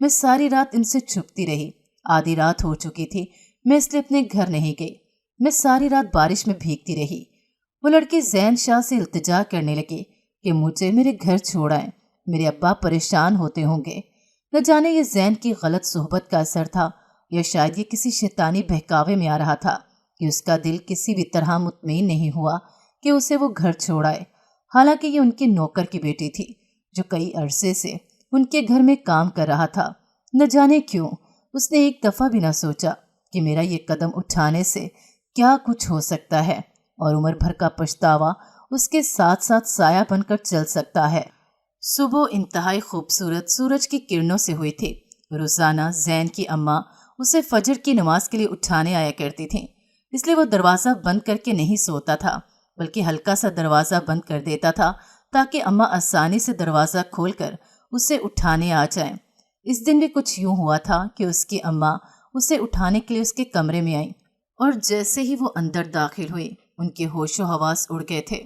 میں ساری رات ان سے چھپتی رہی۔ آدھی رات ہو چکی تھی، میں اس لیے اپنے گھر نہیں گئی۔ میں ساری رات بارش میں بھیگتی رہی۔ وہ لڑکی زین شاہ سے التجا کرنے لگی کہ مجھے میرے گھر چھوڑ آئیں، میرے ابا پریشان ہوتے ہوں گے۔ نہ جانے یہ زین کی غلط صحبت کا اثر تھا یا شاید یہ کسی شیطانی بہکاوے میں آ رہا تھا کہ اس کا دل کسی بھی طرح مطمئن نہیں ہوا کہ اسے وہ گھر چھوڑ آئے۔ حالانکہ یہ ان کی نوکر کی بیٹی تھی جو کئی عرصے سے ان کے گھر میں کام کر رہا تھا۔ نہ جانے کیوں اس نے ایک دفعہ بھی نہ سوچا کہ میرا یہ قدم اٹھانے سے کیا کچھ ہو سکتا ہے اور عمر بھر کا پچھتاوا اس کے ساتھ ساتھ سایہ بن کر چل سکتا ہے۔ صبح انتہائی خوبصورت سورج کی کرنوں سے ہوئی تھی۔ روزانہ زین کی اماں اسے فجر کی نماز کے لیے اٹھانے آیا کرتی تھیں، اس لیے وہ دروازہ بند کر کے نہیں سوتا تھا بلکہ ہلکا سا دروازہ بند کر دیتا تھا تاکہ اماں آسانی سے دروازہ کھول کر اسے اٹھانے آ جائیں۔ اس دن بھی کچھ یوں ہوا تھا کہ اس کی اماں اسے اٹھانے کے لیے اس کے کمرے میں آئیں اور جیسے ہی وہ اندر داخل ہوئی ان کے ہوش و حواس اڑ گئے تھے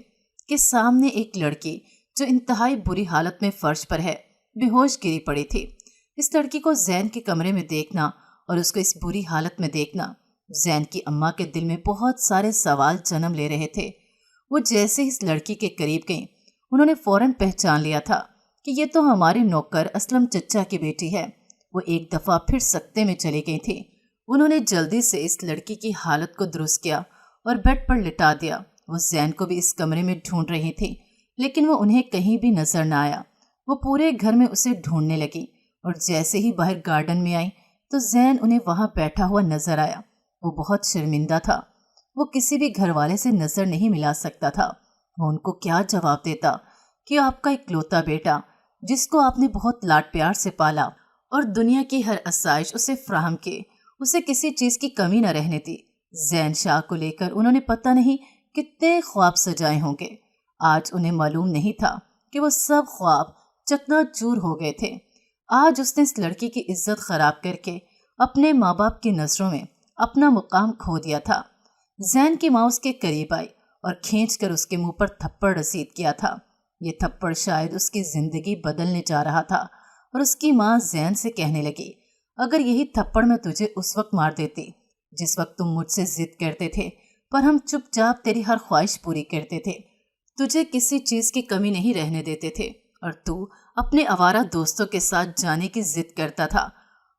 کہ سامنے ایک لڑکی جو انتہائی بری حالت میں فرش پر ہے بے ہوش گری پڑی تھی۔ اس لڑکی کو زین کے کمرے میں دیکھنا اور اس کو اس بری حالت میں دیکھنا زین کی اماں کے دل میں بہت سارے سوال جنم لے رہے تھے۔ وہ جیسے اس لڑکی کے قریب گئیں انہوں نے فوراً پہچان لیا تھا کہ یہ تو ہمارے نوکر اسلم چچا کی بیٹی ہے۔ وہ ایک دفعہ پھر سکتے میں چلی گئی تھی۔ انہوں نے جلدی سے اس لڑکی کی حالت کو درست کیا اور بیڈ پر لٹا دیا۔ وہ زین کو بھی اس کمرے میں ڈھونڈ رہی تھی لیکن وہ انہیں کہیں بھی نظر نہ آیا۔ وہ پورے گھر میں اسے ڈھونڈنے لگی اور جیسے ہی باہر گارڈن میں آئی تو زین انہیں وہاں بیٹھا ہوا نظر آیا۔ وہ بہت شرمندہ تھا۔ وہ کسی بھی گھر والے سے نظر نہیں ملا سکتا تھا۔ وہ ان کو کیا جواب دیتا کہ آپ کا اکلوتا بیٹا جس کو آپ نے بہت لاڈ پیار سے پالا اور دنیا کی ہر آسائش اسے فراہم کی، اسے کسی چیز کی کمی نہ رہنے دی۔ زین شاہ کو لے کر انہوں نے پتہ نہیں کتنے خواب سجائے ہوں گے۔ آج انہیں معلوم نہیں تھا کہ وہ سب خواب چکنا چور ہو گئے تھے۔ آج اس نے اس لڑکی کی عزت خراب کر کے اپنے ماں باپ کی نظروں میں اپنا مقام کھو دیا تھا۔ زین کی ماں اس کے قریب آئی اور کھینچ کر اس کے منہ پر تھپڑ رسید کیا تھا۔ یہ تھپڑ شاید اس کی زندگی بدلنے جا رہا تھا اور اس کی ماں زین سے کہنے لگی، اگر یہی تھپڑ میں تجھے اس وقت مار دیتی جس وقت تم مجھ سے ضد کرتے تھے پر ہم چپ چاپ تیری ہر خواہش پوری کرتے تھے، تجھے کسی چیز کی کمی نہیں رہنے دیتے تھے اور تو اپنے آوارہ دوستوں کے ساتھ جانے کی ضد کرتا تھا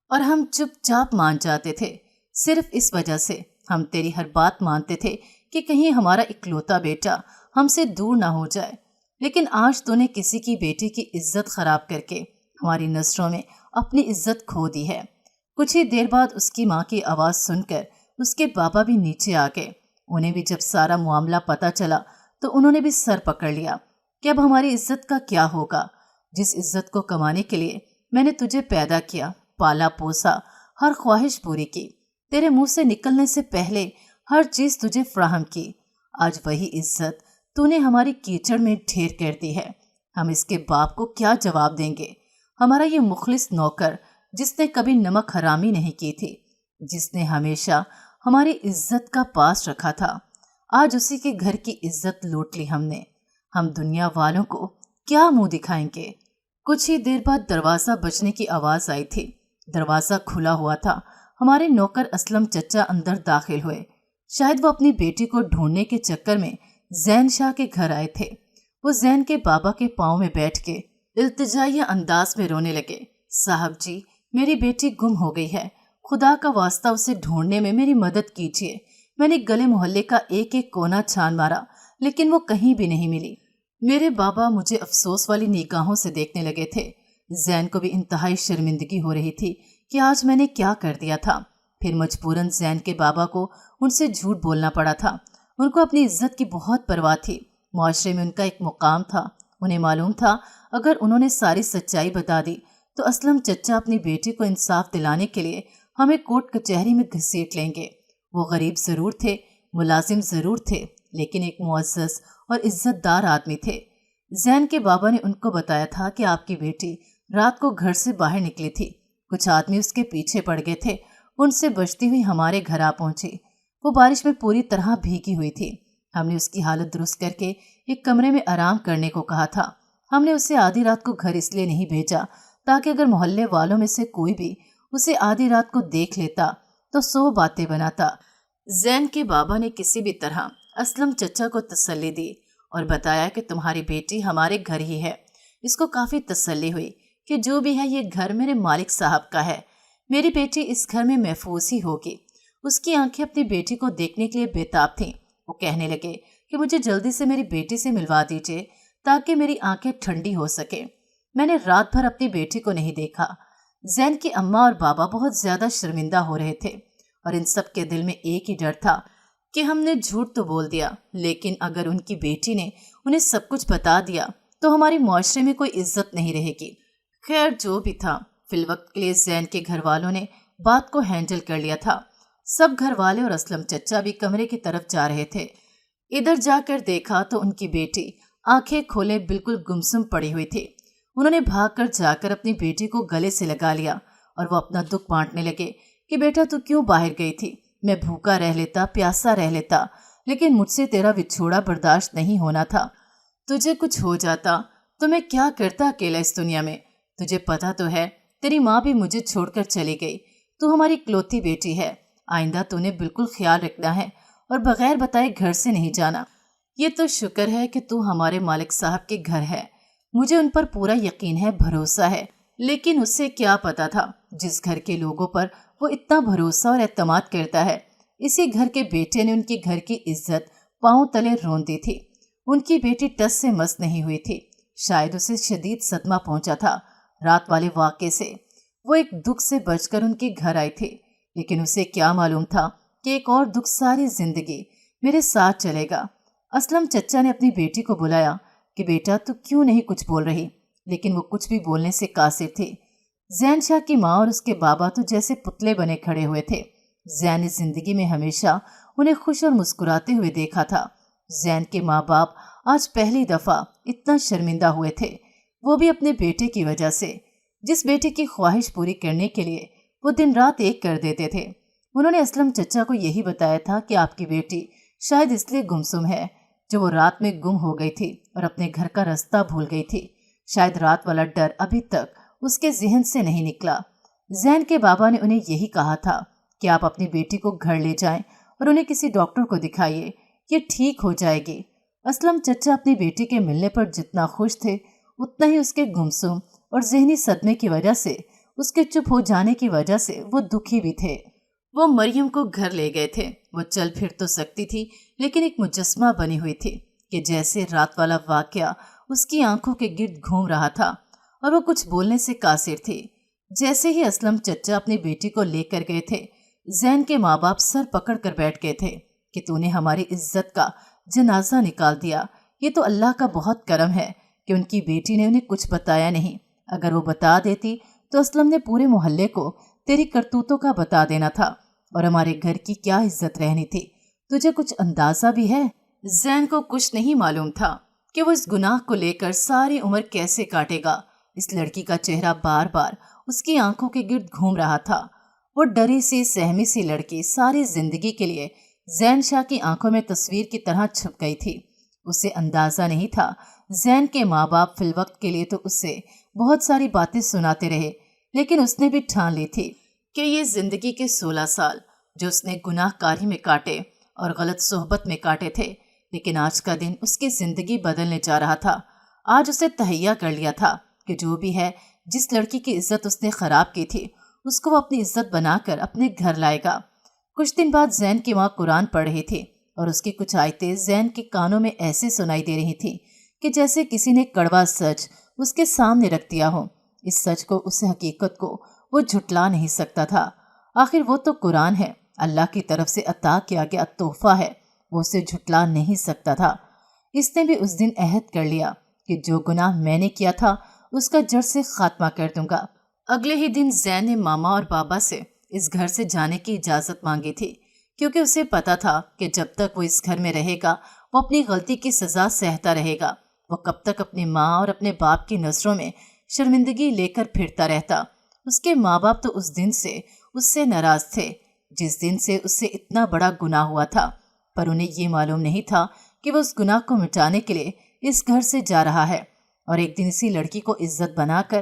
اور ہم چپ چاپ مان جاتے تھے۔ صرف اس وجہ سے ہم تیری ہر بات مانتے تھے کہ کہیں ہمارا اکلوتا بیٹا ہم سے دور نہ ہو جائے، لیکن آج تو نے کسی کی بیٹی کی عزت خراب کر کے ہماری نظروں میں اپنی عزت کھو دی ہے۔ کچھ ہی دیر بعد اس کی ماں کی آواز سن کر اس کے بابا بھی نیچے آ گئے۔ انہیں بھی جب سارا معاملہ پتہ چلا تو انہوں نے بھی سر پکڑ لیا کہ اب ہماری عزت کا کیا ہوگا، جس عزت کو کمانے کے لیے میں نے تجھے پیدا کیا، پالا پوسا، ہر خواہش پوری کی، تیرے منہ سے نکلنے سے پہلے ہر چیز تجھے فراہم کی، آج وہی عزت تو نے ہماری کیچڑ میں ڈھیر کر دی ہے۔ ہم اس کے باپ کو کیا جواب دیں گے؟ ہمارا یہ مخلص نوکر جس نے کبھی نمک حرامی نہیں کی تھی، جس نے ہمیشہ ہماری عزت کا پاس رکھا تھا، آج اسی کے گھر کی عزت لوٹ لی ہم نے۔ ہم دنیا والوں کو کیا منہ دکھائیں گے؟ کچھ ہی دیر بعد دروازہ بجنے کی آواز آئی تھی۔ دروازہ کھلا ہوا تھا۔ ہمارے نوکر اسلم چچا اندر داخل ہوئے۔ شاید وہ اپنی بیٹی کو ڈھونڈنے کے چکر میں زین شاہ کے گھر آئے تھے۔ وہ زین کے بابا کے پاؤں میں بیٹھ کے التجائیہ انداز میں رونے لگے، صاحب جی میری بیٹی گم ہو گئی ہے، خدا کا واسطہ اسے ڈھونڈنے میں میری مدد کیجیے۔ میں نے گلے محلے کا ایک ایک کونا چھان مارا لیکن وہ کہیں بھی نہیں ملی۔ میرے بابا مجھے افسوس والی نگاہوں سے دیکھنے لگے تھے۔ زین کو بھی انتہائی شرمندگی ہو رہی تھی کہ آج میں نے کیا کر دیا تھا۔ پھر مجبوراً زین کے بابا کو ان سے جھوٹ بولنا پڑا تھا۔ ان کو اپنی عزت کی بہت پرواہ تھی، معاشرے میں ان کا ایک مقام تھا۔ انہیں معلوم تھا اگر انہوں نے ساری سچائی بتا دی تو اسلم چچا اپنی بیٹی کو انصاف دلانے کے لیے ہمیں کورٹ کچہری میں گھسیٹ لیں گے۔ وہ غریب ضرور تھے، ملازم ضرور تھے، لیکن ایک معزز اور عزت دار آدمی تھے۔ زین کے بابا نے ان کو بتایا تھا کہ آپ کی بیٹی رات کو گھر سے باہر نکلی تھی، کچھ آدمی اس کے پیچھے پڑ گئے تھے، ان سے بچتی ہوئی ہمارے گھر آ پہنچی۔ وہ بارش میں پوری طرح بھیگی ہوئی تھی۔ ہم نے اس کی حالت درست کر کے ایک کمرے میں آرام کرنے کو کہا تھا۔ ہم نے اسے آدھی رات کو گھر اس لیے نہیں بھیجا تاکہ اگر محلے والوں میں سے کوئی بھی اسے آدھی رات کو دیکھ لیتا تو 100 باتیں بناتا۔ زین کے بابا نے کسی بھی طرح اسلم چچا کو تسلی دی اور بتایا کہ تمہاری بیٹی ہمارے گھر ہی ہے۔ اس کو کافی تسلی ہوئی کہ جو بھی ہے یہ گھر میرے مالک صاحب کا ہے، میری بیٹی اس گھر میں محفوظ ہی ہوگی۔ اس کی آنکھیں اپنی بیٹی کو دیکھنے کے لیے بےتاب تھیں۔ وہ کہنے لگے کہ مجھے جلدی سے میری بیٹی سے ملوا دیجیے تاکہ میری آنکھیں ٹھنڈی ہو سکیں۔ میں نے رات بھر اپنی بیٹی کو نہیں دیکھا۔ زین کی اماں اور بابا بہت زیادہ شرمندہ ہو رہے تھے اور ان سب کے دل میں ایک ہی ڈر تھا کہ ہم نے جھوٹ تو بول دیا، لیکن اگر ان کی بیٹی نے انہیں سب کچھ بتا دیا تو ہماری معاشرے میں کوئی عزت نہیں رہے گی۔ خیر جو بھی تھا، فی الوقت کے لیے زین کے گھر والوں نے بات کو ہینڈل کر لیا تھا۔ سب گھر والے اور اسلم چچا بھی کمرے کی طرف جا رہے تھے۔ ادھر جا کر دیکھا تو ان کی بیٹی آنکھیں کھولے بالکل گمسم پڑی ہوئی تھی۔ انہوں نے بھاگ کر جا کر اپنی بیٹی کو گلے سے لگا لیا اور وہ اپنا دکھ بانٹنے لگے کہ بیٹا تو کیوں باہر گئی تھی؟ میں بھوکا رہ لیتا، پیاسا رہ لیتا، لیکن مجھ سے تیرا وچھوڑا برداشت نہیں ہونا تھا۔ تجھے کچھ ہو جاتا تو میں کیا کرتا اکیلا اس دنیا میں؟ تجھے پتا تو ہے تیری ماں بھی مجھے چھوڑ کر چلی گئی۔ تو ہماری اکلوتی بیٹی ہے، آئندہ تو نے بالکل خیال رکھنا ہے اور بغیر بتائے گھر سے نہیں جانا۔ یہ تو شکر ہے کہ تو ہمارے مالک صاحب کے گھر ہے، مجھے ان پر پورا یقین ہے، بھروسہ ہے۔ لیکن اسے کیا پتا تھا جس گھر کے لوگوں پر وہ اتنا بھروسہ اور اعتماد کرتا ہے، اسی گھر کے بیٹے نے ان کے گھر کی عزت پاؤں تلے رون دی تھی۔ ان کی بیٹی ٹس سے مس نہیں ہوئی تھی، شاید اسے شدید صدمہ پہنچا تھا رات والے واقعے سے۔ وہ ایک دکھ سے بچ کر ان کے گھر آئی تھی، لیکن اسے کیا معلوم تھا کہ ایک اور دکھ ساری زندگی میرے ساتھ چلے گا۔ اسلم چچا نے اپنی بیٹی کو بلایا کہ بیٹا تو کیوں نہیں کچھ بول رہی، لیکن وہ کچھ بھی بولنے سے قاصر تھی۔ زین شاہ کی ماں اور اس کے بابا تو جیسے پتلے بنے کھڑے ہوئے تھے۔ زین نے زندگی میں ہمیشہ انہیں خوش اور مسکراتے ہوئے دیکھا تھا۔ زین کے ماں باپ آج پہلی دفعہ اتنا شرمندہ ہوئے تھے، وہ بھی اپنے بیٹے کی وجہ سے، جس بیٹے کی خواہش پوری کرنے کے لیے وہ دن رات ایک کر دیتے تھے۔ انہوں نے اسلم چچا کو یہی بتایا تھا کہ آپ کی بیٹی شاید اس لیے گمسم ہے جو وہ رات میں گم ہو گئی تھی اور اپنے گھر کا راستہ بھول گئی تھی۔ شاید رات والا ڈر ابھی تک اس کے ذہن سے نہیں نکلا۔ زین کے بابا نے انہیں یہی کہا تھا کہ آپ اپنی بیٹی کو گھر لے جائیں اور انہیں کسی ڈاکٹر کو دکھائیے، یہ ٹھیک ہو جائے گی۔ اسلم چچا اپنی بیٹی کے ملنے پر جتنا خوش تھے اتنا ہی اس کے گمسم اور ذہنی صدمے کی وجہ سے، اس کے چپ ہو جانے کی وجہ سے وہ دکھی بھی تھے۔ وہ مریم کو گھر لے گئے تھے۔ وہ چل پھر تو سکتی تھی، لیکن ایک مجسمہ بنی ہوئی تھی کہ جیسے رات والا واقعہ اس کی آنکھوں کے گرد گھوم رہا تھا اور وہ کچھ بولنے سے قاصر تھی۔ جیسے ہی اسلم چچا اپنی بیٹی کو لے کر گئے تھے، زین کے ماں باپ سر پکڑ کر بیٹھ گئے تھے کہ تو نے ہماری عزت کا جنازہ نکال دیا۔ یہ تو اللہ کا بہت کرم ہے کہ ان کی بیٹی نے انہیں کچھ بتایا نہیں۔ اگر وہ بتا دیتی تو اسلم نے پورے محلے کو تیری کرتوتوں کا بتا دینا تھا اور ہمارے گھر کی کیا عزت رہنی تھی۔ تجھے کچھ اندازہ بھی ہے؟ زین کو کچھ نہیں معلوم تھا کہ وہ اس گناہ کو لے کر ساری عمر کیسے کاٹے گا۔ اس لڑکی کا چہرہ بار بار اس کی آنکھوں کے گرد گھوم رہا تھا۔ وہ ڈری سی سہمی سی لڑکی ساری زندگی کے لیے زین شاہ کی آنکھوں میں تصویر کی طرح چھپ گئی تھی۔ اسے اندازہ نہیں تھا زین کے ماں باپ فی الوقت کے لیے تو اسے بہت ساری باتیں سناتے رہے، لیکن اس نے بھی ٹھان لی تھی کہ یہ زندگی کے 16 سال جو اس نے گناہ کاری میں کاٹے اور غلط صحبت میں کاٹے تھے، لیکن آج کا دن اس کی زندگی بدلنے جا رہا تھا۔ آج اسے تہیہ کر لیا تھا کہ جو بھی ہے، جس لڑکی کی عزت اس نے خراب کی تھی، اس کو وہ اپنی عزت بنا کر اپنے گھر لائے گا۔ کچھ دن بعد زین کی ماں قرآن پڑھ رہی تھی اور اس کی کچھ آیتیں زین کے کانوں میں ایسے سنائی دے رہی تھی کہ جیسے کسی نے کڑوا سچ اس کے سامنے رکھ دیا ہو۔ اس سچ کو، اس حقیقت کو وہ جھٹلا نہیں سکتا تھا۔ آخر وہ تو قرآن ہے، اللہ کی طرف سے عطا کیا گیا تحفہ ہے، وہ اسے جھٹلا نہیں سکتا تھا۔ اس نے بھی اس دن عہد کر لیا کہ جو گناہ میں نے کیا تھا اس کا جڑ سے خاتمہ کر دوں گا۔ اگلے ہی دن زین نے ماما اور بابا سے اس گھر سے جانے کی اجازت مانگی تھی، کیونکہ اسے پتا تھا کہ جب تک وہ اس گھر میں رہے گا وہ اپنی غلطی کی سزا سہتا رہے گا۔ وہ کب تک اپنی ماں اور اپنے باپ کی نظروں میں شرمندگی لے کر پھرتا رہتا۔ اس کے ماں باپ تو اس دن سے اس سے ناراض تھے جس دن سے اس سے اتنا بڑا گناہ ہوا تھا، پر انہیں یہ معلوم نہیں تھا کہ وہ اس گناہ کو مٹانے کے لیے اس گھر سے جا رہا ہے اور ایک دن اسی لڑکی کو عزت بنا کر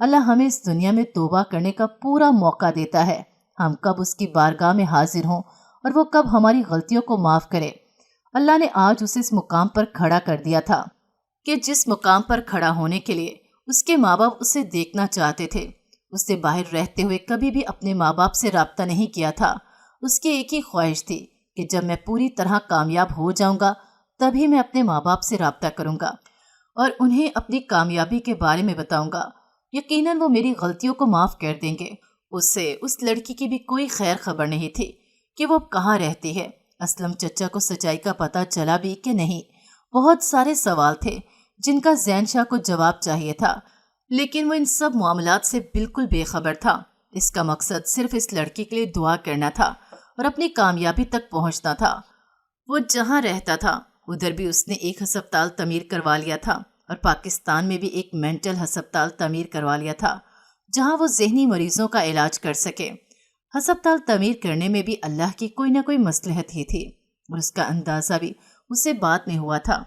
اللہ ہمیں اس دنیا میں توبہ کرنے کا پورا موقع دیتا ہے، ہم کب اس کی بارگاہ میں حاضر ہوں اور وہ کب ہماری غلطیوں کو معاف کرے۔ اللہ نے آج اسے اس مقام پر کھڑا کر دیا تھا کہ جس مقام پر کھڑا ہونے کے لیے اس کے ماں باپ اسے دیکھنا چاہتے تھے۔ اس نے باہر رہتے ہوئے کبھی بھی اپنے ماں باپ سے رابطہ نہیں کیا تھا۔ اس کی ایک ہی خواہش تھی کہ جب میں پوری طرح کامیاب ہو جاؤں گا تبھی میں اپنے ماں باپ سے رابطہ کروں گا اور انہیں اپنی کامیابی کے بارے میں بتاؤں گا۔ یقیناً وہ میری غلطیوں کو معاف کر دیں گے۔ اسے اس لڑکی کی بھی کوئی خیر خبر نہیں تھی کہ وہ کہاں رہتی ہے، اسلم چچا کو سچائی کا پتہ چلا بھی کہ نہیں۔ بہت سارے سوال تھے جن کا زین شاہ کو جواب چاہیے تھا، لیکن وہ ان سب معاملات سے بالکل بے خبر تھا۔ اس کا مقصد صرف اس لڑکی کے لیے دعا کرنا تھا اور اپنی کامیابی تک پہنچنا تھا۔ وہ جہاں رہتا تھا ادھر بھی اس نے ایک ہسپتال تعمیر کروا لیا تھا اور پاکستان میں بھی ایک مینٹل ہسپتال تعمیر کروا لیا تھا جہاں وہ ذہنی مریضوں کا علاج کر سکے۔ ہسپتال تعمیر کرنے میں بھی اللہ کی کوئی نہ کوئی مصلحت ہی تھی اور اس کا اندازہ بھی اسے بعد میں ہوا تھا۔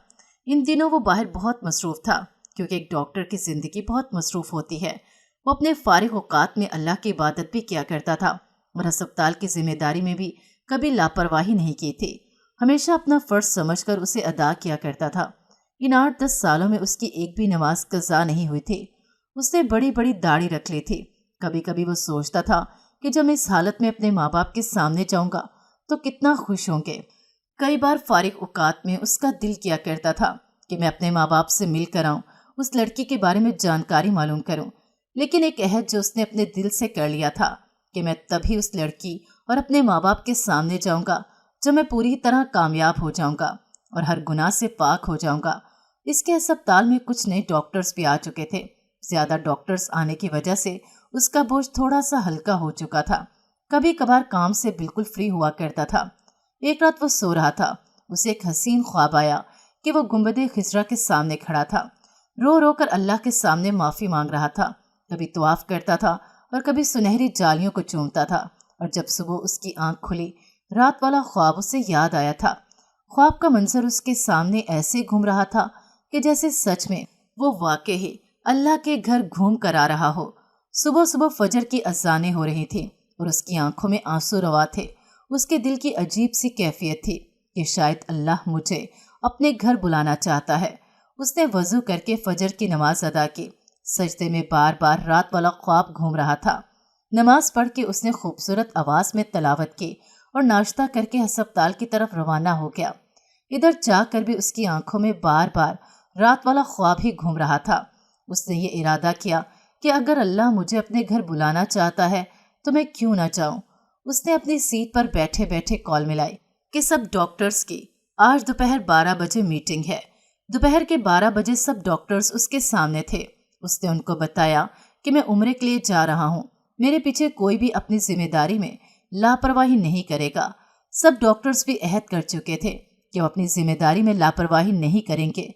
ان دنوں وہ باہر بہت مصروف تھا کیونکہ ایک ڈاکٹر کی زندگی بہت مصروف ہوتی ہے۔ وہ اپنے فارغ اوقات میں اللہ کی عبادت بھی کیا کرتا تھا اور ہسپتال کی ذمہ داری میں بھی کبھی لاپرواہی نہیں کی تھی، ہمیشہ اپنا فرض سمجھ کر اسے ادا کیا کرتا تھا۔ ان 8-10 سالوں میں اس کی ایک بھی نماز قضا نہیں ہوئی تھی۔ اس نے بڑی بڑی داڑھی رکھ لی تھی۔ کبھی کبھی وہ سوچتا تھا کہ جب میں اس حالت میں اپنے ماں باپ کے سامنے جاؤں گا تو کتنا خوش ہوں گے۔ کئی بار فارغ اوقات میں اس کا دل کیا کرتا تھا کہ میں اپنے ماں باپ سے مل کر آؤں، اس لڑکی کے بارے میں جانکاری معلوم کروں، لیکن ایک عہد جو اس نے اپنے دل سے کر لیا تھا کہ میں تبھی اس لڑکی اور اپنے ماں باپ کے سامنے جاؤں گا جب میں پوری طرح کامیاب ہو جاؤں گا اور ہر گناہ سے پاک ہو جاؤں گا۔ اس کے ہسپتال میں کچھ نئے ڈاکٹرز بھی آ چکے تھے۔ زیادہ ڈاکٹرز آنے کی وجہ سے اس کا بوجھ تھوڑا سا ہلکا ہو چکا تھا۔ کبھی کبھار کام سے بالکل فری ہوا کرتا تھا۔ ایک رات وہ سو رہا تھا، اسے ایک حسین خواب آیا کہ وہ گنبد خضرا کے سامنے کھڑا تھا، رو رو کر اللہ کے سامنے معافی مانگ رہا تھا۔ کبھی طواف کرتا تھا اور کبھی سنہری جالیوں کو چومتا تھا، اور جب صبح اس کی آنکھ کھلی رات والا خواب اسے یاد آیا تھا۔ خواب کا منظر اس کے سامنے ایسے گھوم رہا تھا کہ جیسے سچ میں وہ واقعی اللہ کے گھر گھوم کر آ رہا ہو۔ صبح صبح فجر کی اذانیں ہو رہی تھیں اور اس کی آنکھوں میں آنسو روا تھے۔ اس کے دل کی عجیب سی کیفیت تھی کہ شاید اللہ مجھے اپنے گھر بلانا چاہتا ہے۔ اس نے وضو کر کے فجر کی نماز ادا کی۔ سجدے میں بار بار رات والا خواب گھوم رہا تھا۔ نماز پڑھ کے اس نے خوبصورت آواز میں تلاوت کی اور ناشتہ کر کے ہسپتال کی طرف روانہ ہو گیا۔ ادھر جا کر بھی اس کی آنکھوں میں بار بار رات والا خواب ہی گھوم رہا تھا۔ اس نے یہ ارادہ کیا کہ اگر اللہ مجھے اپنے گھر بلانا چاہتا ہے تو میں کیوں نہ جاؤں۔ اس نے اپنی سیٹ پر بیٹھے بیٹھے کال ملائی کہ سب ڈاکٹرز کی آج دوپہر 12 بجے میٹنگ ہے۔ دوپہر کے 12 بجے سب ڈاکٹرز اس کے سامنے تھے۔ اس نے ان کو بتایا کہ میں عمرے کے لیے جا رہا ہوں، میرے پیچھے کوئی بھی اپنی ذمہ داری میں لاپرواہی نہیں کرے گا۔ سب ڈاکٹرز بھی عہد کر چکے تھے کہ وہ اپنی ذمہ داری میں لاپرواہی نہیں کریں گے۔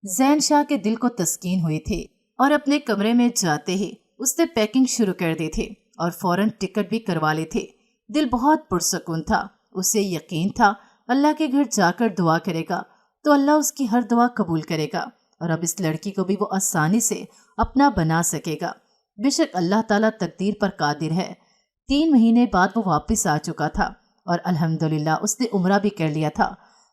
زین شاہ کے دل کو تسکین ہوئی تھی اور اپنے کمرے میں جاتے ہی اس نے پیکنگ شروع کر دی تھی اور فوراً ٹکٹ بھی کروا لی تھی۔ دل بہت پرسکون تھا۔ اسے یقین تھا اللہ کے گھر جا کر دعا کرے گا تو اللہ اس کی ہر دعا قبول کرے گا اور اب اس لڑکی کو بھی وہ آسانی سے اپنا بنا سکے گا۔ بے شک اللہ تعالیٰ تقدیر پر قادر ہے۔ 3 مہینے بعد وہ واپس آ چکا تھا اور الحمدللہ اس نے عمرہ بھی کر لیا تھا۔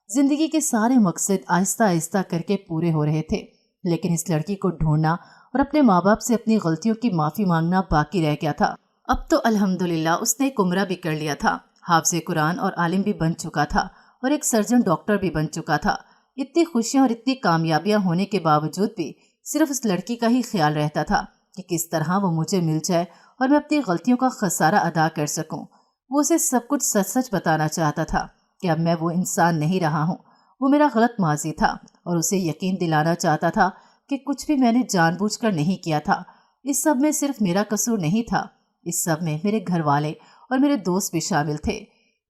زندگی کے سارے مقصد آہستہ آہستہ کر کے پورے ہو رہے تھے، لیکن اس لڑکی کو ڈھونڈنا اور اپنے ماں باپ سے اپنی غلطیوں کی معافی مانگنا باقی رہ گیا تھا۔ اب تو الحمدللہ اس نے ایک عمرہ بھی کر لیا تھا، حافظ قرآن اور عالم بھی بن چکا تھا اور ایک سرجن ڈاکٹر بھی بن چکا تھا۔ اتنی خوشیاں اور اتنی کامیابیاں ہونے کے باوجود بھی صرف اس لڑکی کا ہی خیال رہتا تھا کہ کس طرح وہ مجھے مل جائے اور میں اپنی غلطیوں کا خسارہ ادا کر سکوں۔ وہ اسے سب کچھ سچ سچ بتانا چاہتا تھا کہ اب میں وہ انسان نہیں رہا ہوں، وہ میرا غلط ماضی تھا، اور اسے یقین دلانا چاہتا تھا کہ کچھ بھی میں نے جان بوجھ کر نہیں کیا تھا۔ اس سب میں صرف میرا قصور نہیں تھا، اس سب میں میرے گھر والے اور میرے دوست بھی شامل تھے۔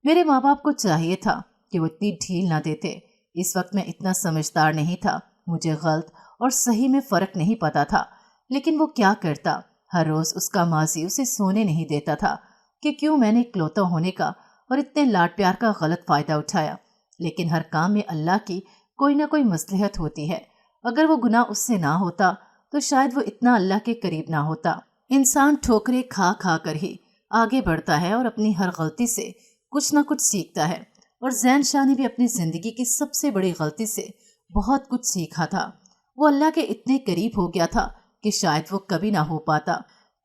میرے ماں باپ کو چاہیے تھا کہ وہ اتنی ڈھیل نہ دیتے۔ اس وقت میں اتنا سمجھدار نہیں تھا، مجھے غلط اور صحیح میں فرق نہیں پتا تھا، لیکن وہ کیا کرتا؟ ہر روز اس کا ماضی اسے سونے نہیں دیتا تھا کہ کیوں میں نے اکلوتا ہونے کا اور اتنے لاڈ پیار کا غلط فائدہ اٹھایا۔ لیکن ہر کام میں اللہ کی کوئی نہ کوئی مصلحت ہوتی ہے۔ اگر وہ گناہ اس سے نہ ہوتا تو شاید وہ اتنا اللہ کے قریب نہ ہوتا۔ انسان ٹھوکریں کھا کھا کر ہی آگے بڑھتا ہے اور اپنی ہر غلطی سے کچھ نہ کچھ سیکھتا ہے، اور زین شاہ نے بھی اپنی زندگی کی سب سے بڑی غلطی سے بہت کچھ سیکھا تھا۔ وہ اللہ کے اتنے قریب ہو گیا تھا کہ شاید وہ کبھی نہ ہو پاتا۔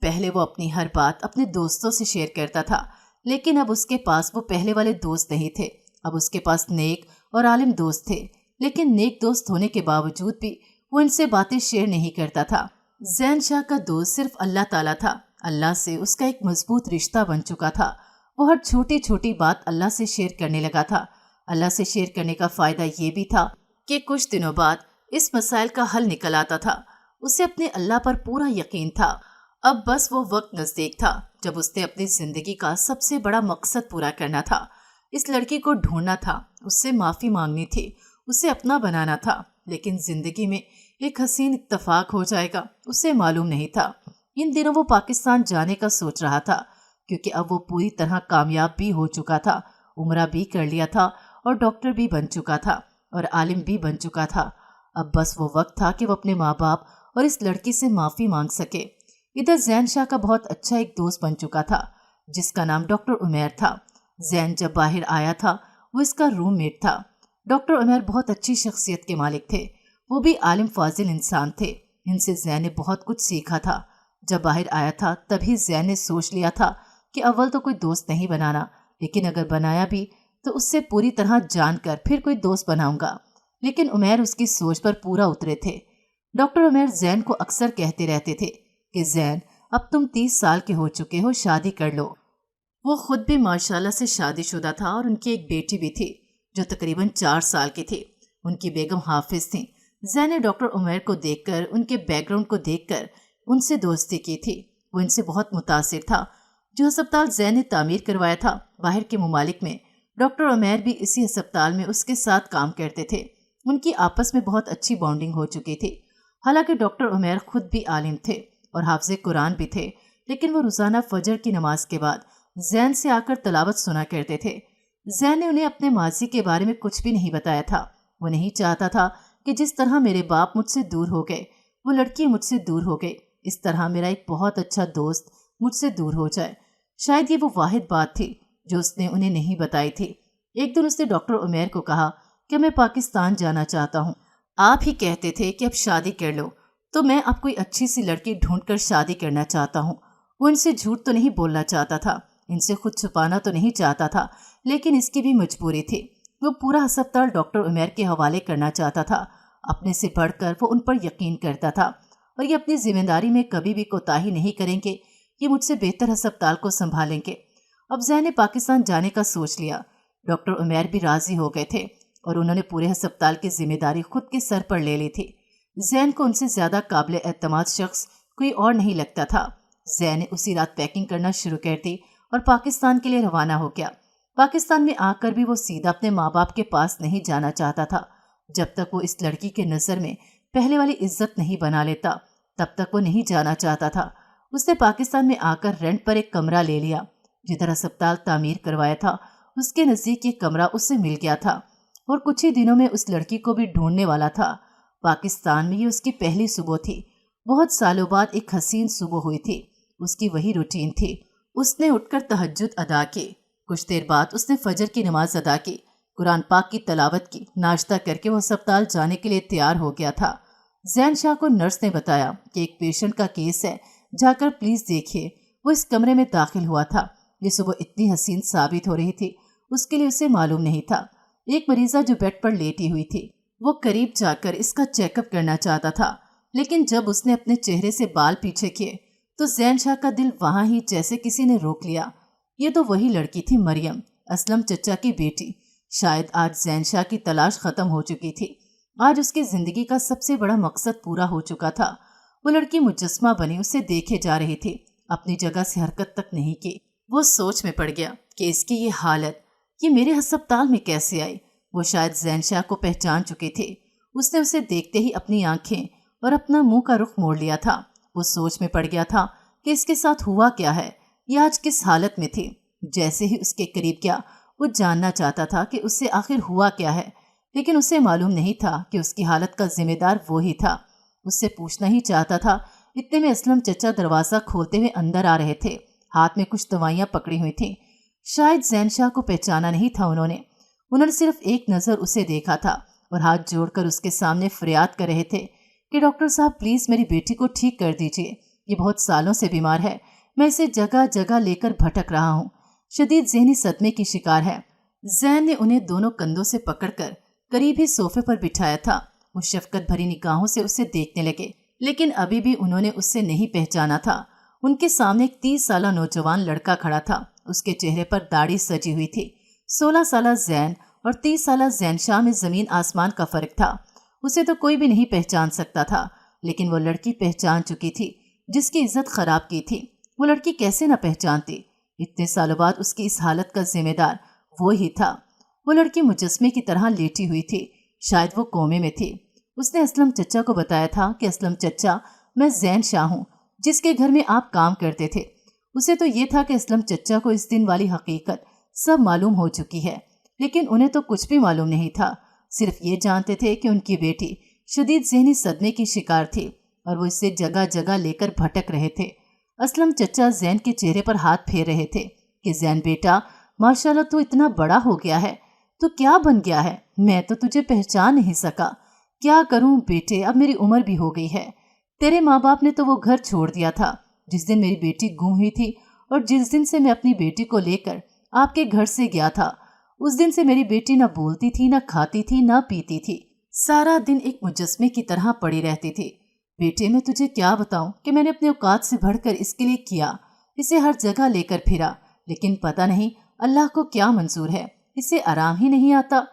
پہلے وہ اپنی ہر بات اپنے دوستوں سے شیئر کرتا تھا، لیکن اب اس کے پاس وہ پہلے والے دوست نہیں تھے۔ اب اس کے پاس نیک اور عالم دوست تھے، لیکن نیک دوست ہونے کے باوجود بھی وہ ان سے باتیں شیئر نہیں کرتا تھا۔ زین شاہ کا دوست صرف اللہ تعالیٰ تھا۔ اللہ سے اس کا ایک مضبوط رشتہ بن چکا تھا۔ وہ ہر چھوٹی چھوٹی بات اللہ سے شیئر کرنے لگا تھا۔ اللہ سے شیئر کرنے کا فائدہ یہ بھی تھا کہ کچھ دنوں بعد اس مسائل کا حل نکل آتا تھا۔ اسے اپنے اللہ پر پورا یقین تھا۔ اب بس وہ وقت نزدیک تھا جب اس نے اپنی زندگی کا سب سے بڑا مقصد پورا کرنا تھا۔ اس لڑکی کو ڈھونڈنا تھا، اس سے معافی مانگنی تھی، اسے اپنا بنانا تھا۔ لیکن زندگی میں ایک حسین اتفاق ہو جائے گا، اسے معلوم نہیں تھا۔ ان دنوں وہ پاکستان جانے کا سوچ رہا تھا، کیونکہ اب وہ پوری طرح کامیاب بھی ہو چکا تھا، عمرہ بھی کر لیا تھا اور ڈاکٹر بھی بن چکا تھا اور عالم بھی بن چکا تھا۔ اب بس وہ وقت تھا کہ وہ اپنے ماں باپ اور اس لڑکی سے معافی مانگ سکے۔ ادھر زین شاہ کا بہت اچھا ایک دوست بن چکا تھا جس کا نام ڈاکٹر عمیر تھا۔ زین جب باہر آیا تھا وہ اس کا روم میٹ تھا۔ ڈاکٹر عمیر بہت اچھی شخصیت کے مالک تھے، وہ بھی عالم فاضل انسان تھے۔ ان سے زین نے بہت کچھ سیکھا تھا۔ جب باہر آیا تھا تبھی زین نے سوچ لیا تھا کہ اول تو کوئی دوست نہیں بنانا، لیکن اگر بنایا بھی تو اس سے پوری طرح جان کر پھر کوئی دوست بناؤں گا۔ لیکن عمیر اس کی سوچ پر پورا اترے تھے۔ ڈاکٹر عمیر زین کو اکثر کہتے رہتے تھے کہ زین اب تم 30 سال کے ہو چکے ہو، شادی کر لو۔ وہ خود بھی ماشاءاللہ سے شادی شدہ تھا اور ان کی ایک بیٹی بھی تھی جو تقریباً 4 سال کی تھی۔ ان کی بیگم حافظ تھیں۔ زین نے ڈاکٹر عمیر کو دیکھ کر، ان کے بیک گراؤنڈ کو دیکھ کر ان سے دوستی کی تھی۔ وہ ان سے بہت متاثر تھا۔ جو ہسپتال زین نے تعمیر کروایا تھا باہر کے ممالک میں، ڈاکٹر عمیر بھی اسی ہسپتال میں اس کے ساتھ کام کرتے تھے۔ ان کی آپس میں بہت اچھی بانڈنگ ہو چکی تھی۔ حالانکہ ڈاکٹر عمیر خود بھی عالم تھے اور حافظ قرآن بھی تھے، لیکن وہ روزانہ فجر کی نماز کے بعد زین سے آ کر تلاوت سنا کرتے تھے۔ زین نے انہیں اپنے ماضی کے بارے میں کچھ بھی نہیں بتایا تھا۔ وہ نہیں چاہتا تھا کہ جس طرح میرے باپ مجھ سے دور ہو گئے، وہ لڑکی مجھ سے دور ہو گئی، اس طرح میرا ایک بہت اچھا دوست مجھ سے دور ہو جائے۔ شاید یہ وہ واحد بات تھی جو اس نے انہیں نہیں بتائی تھی۔ ایک دن اس نے ڈاکٹر عمیر کو کہا کہ میں پاکستان جانا چاہتا ہوں۔ آپ ہی کہتے تھے کہ اب شادی کر لو، تو میں اب کوئی اچھی سی لڑکی ڈھونڈ کر شادی کرنا چاہتا ہوں۔ وہ ان سے جھوٹ تو نہیں بولنا چاہتا تھا، ان سے خود چھپانا تو نہیں چاہتا تھا، لیکن اس کی بھی مجبوری تھی۔ وہ پورا ہسپتال ڈاکٹر عمیر کے حوالے کرنا چاہتا تھا۔ اپنے سے بڑھ کر وہ ان پر یقین کرتا تھا اور یہ اپنی ذمہ داری میں کبھی بھی کوتاہی نہیں کریں گے، یہ مجھ سے بہتر ہسپتال کو سنبھالیں گے۔ اب زین نے پاکستان جانے کا سوچ لیا۔ ڈاکٹر عمیر بھی راضی ہو گئے تھے اور انہوں نے پورے ہسپتال کی ذمہ داری خود کے سر پر لے لی تھی۔ زین کو ان سے زیادہ قابل اعتماد شخص کوئی اور نہیں لگتا تھا۔ زین نے اسی رات پیکنگ کرنا شروع کر دی اور پاکستان کے لیے روانہ ہو گیا۔ پاکستان میں آ کر بھی وہ سیدھا اپنے ماں باپ کے پاس نہیں جانا چاہتا تھا۔ جب تک وہ اس لڑکی کے نظر میں پہلے والی عزت نہیں بنا لیتا تب تک وہ نہیں جانا چاہتا تھا۔ اس نے پاکستان میں آ کر رینٹ پر ایک کمرہ لے لیا۔ جدھر ہسپتال تعمیر کروایا تھا اس کے نزدیک یہ کمرہ اس سے مل گیا تھا اور کچھ ہی دنوں میں اس لڑکی کو بھی ڈھونڈنے والا تھا۔ پاکستان میں یہ اس کی پہلی صبح تھی۔ بہت سالوں بعد ایک حسین صبح ہوئی تھی۔ اس کی وہی روٹین تھی۔ اس نے اٹھ کر تہجد ادا کی، کچھ دیر بعد اس نے فجر کی نماز ادا کی، قرآن پاک کی تلاوت کی، ناشتہ کر کے وہ ہسپتال جانے کے لیے تیار ہو گیا تھا۔ زین شاہ کو نرس نے بتایا کہ ایک پیشنٹ کا کیس ہے، جا کر پلیز دیکھیے۔ وہ اس کمرے میں داخل ہوا تھا۔ یہ صبح اتنی حسین ثابت ہو رہی تھی اس کے لیے اسے معلوم نہیں تھا۔ ایک مریضہ جو بیڈ پر لیٹی ہوئی تھی، وہ قریب جا کر اس کا چیک اپ کرنا چاہتا تھا، لیکن جب اس نے اپنے چہرے سے بال پیچھے کیے تو زین شاہ کا دل وہاں ہی جیسے کسی نے روک لیا۔ یہ تو وہی لڑکی تھی، مریم، اسلم چچا کی بیٹی۔ شاید آج زین شاہ کی تلاش ختم ہو چکی تھی۔ آج اس کی زندگی کا سب سے بڑا مقصد پورا ہو چکا تھا۔ وہ لڑکی مجسمہ بنی اسے دیکھے جا رہی تھی، اپنی جگہ سے حرکت تک نہیں کی۔ وہ سوچ میں پڑ گیا کہ اس کی یہ حالت یہ میرے ہسپتال میں کیسے آئی۔ وہ شاید زین شاہ کو پہچان چکی تھی۔ اس نے اسے دیکھتے ہی اپنی آنکھیں اور اپنا منہ کا رخ موڑ لیا تھا۔ وہ سوچ میں پڑ گیا تھا کہ اس کے ساتھ ہوا کیا ہے، یہ آج کس حالت میں تھی۔ جیسے ہی اس کے قریب گیا وہ جاننا چاہتا تھا کہ اس سے آخر ہوا کیا ہے، لیکن اسے معلوم نہیں تھا کہ اس کی حالت کا ذمہ دار وہی تھا۔ اس سے پوچھنا ہی چاہتا تھا، اتنے میں اسلم چچا دروازہ کھولتے ہوئے اندر آ رہے تھے۔ ہاتھ میں کچھ دوائیاں پکڑی ہوئی تھیں۔ شاید زین شاہ کو پہچانا نہیں تھا انہوں نے صرف ایک نظر اسے دیکھا تھا اور ہاتھ جوڑ کر اس کے سامنے فریاد کر رہے تھے کہ ڈاکٹر صاحب پلیز میری بیٹی کو ٹھیک کر دیجیے، یہ بہت سالوں سے بیمار ہے، میں اسے جگہ جگہ لے کر بھٹک رہا ہوں، شدید ذہنی صدمے کی شکار ہے۔ زین نے انہیں دونوں کندھوں سے پکڑ کر قریب ہی صوفے پر بٹھایا تھا۔ وہ شفقت بھری نگاہوں سے اسے دیکھنے لگے، لیکن ابھی بھی انہوں نے اسے نہیں پہچانا تھا۔ ان کے سامنے ایک 30 سالہ نوجوان لڑکا کھڑا تھا۔ اس کے چہرے پر داڑھی سجی ہوئی تھی۔ 16 سالہ زین اور 30 سالہ زین شاہ میں زمین آسمان کا فرق تھا۔ اسے تو کوئی بھی نہیں پہچان سکتا تھا، لیکن وہ لڑکی پہچان چکی تھی جس کی عزت خراب کی تھی۔ وہ لڑکی کیسے نہ پہچانتی؟ اتنے سالوں بعد اس کی اس حالت کا ذمہ دار وہ ہی تھا۔ وہ لڑکی مجسمے کی طرح لیٹی ہوئی تھی، شاید وہ کومے میں تھی۔ اس نے اسلم چچا کو بتایا تھا کہ اسلم چچا، میں زین شاہ ہوں جس کے گھر میں آپ کام کرتے تھے۔ اسے تو یہ تھا کہ اسلم چچا کو اس دن والی حقیقت سب معلوم ہو چکی ہے، لیکن انہیں تو کچھ بھی معلوم نہیں تھا۔ صرف یہ جانتے تھے کہ ان کی بیٹی شدید ذہنی صدمے کی شکار تھی اور وہ اسے جگہ جگہ لے کر بھٹک رہے تھے۔ اسلم چچا زین کے چہرے پر ہاتھ پھیر رہے تھے کہ زین بیٹا، ماشاءاللہ تو اتنا بڑا ہو گیا ہے، تو کیا بن گیا ہے؟ میں تو تجھے پہچان نہیں سکا۔ کیا کروں بیٹے، اب میری عمر بھی ہو گئی ہے۔ تیرے ماں باپ نے تو وہ گھر چھوڑ دیا تھا جس دن میری بیٹی گم ہوئی تھی، اور جس دن سے میں اپنی بیٹی کو لے کر آپ کے گھر سے گیا تھا، اس دن سے میری بیٹی نہ بولتی تھی، نہ کھاتی تھی، نہ پیتی تھی، سارا دن ایک مجسمے کی طرح پڑی رہتی تھی۔ بیٹے میں تجھے کیا بتاؤں کہ میں نے اپنے اوقات سے بڑھ کر اس کے لیے کیا، اسے ہر جگہ لے کر پھرا، لیکن پتہ نہیں اللہ کو کیا منظور ہے، اسے آرام ہی نہیں آتا۔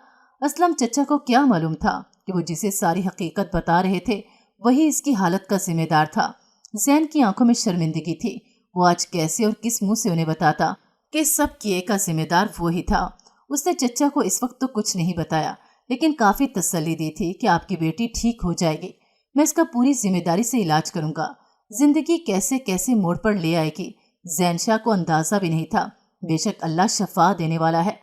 اسلم چچا کو کیا معلوم تھا کہ وہ جسے ساری حقیقت بتا رہے تھے وہی اس کی حالت کا ذمہ دار تھا۔ زین کی آنکھوں میں شرمندگی تھی۔ وہ آج کیسے اور کس منہ سے انہیں بتاتا کہ سب کیے کا ذمہ دار وہی تھا۔ اس نے چچا کو اس وقت تو کچھ نہیں بتایا، لیکن کافی تسلی دی تھی کہ آپ کی بیٹی ٹھیک ہو جائے گی، میں اس کا پوری ذمہ داری سے علاج کروں گا۔ زندگی کیسے کیسے موڑ پر لے آئے گی، زین شاہ کو اندازہ بھی نہیں تھا۔ بے شک اللہ شفا دینے والا ہے،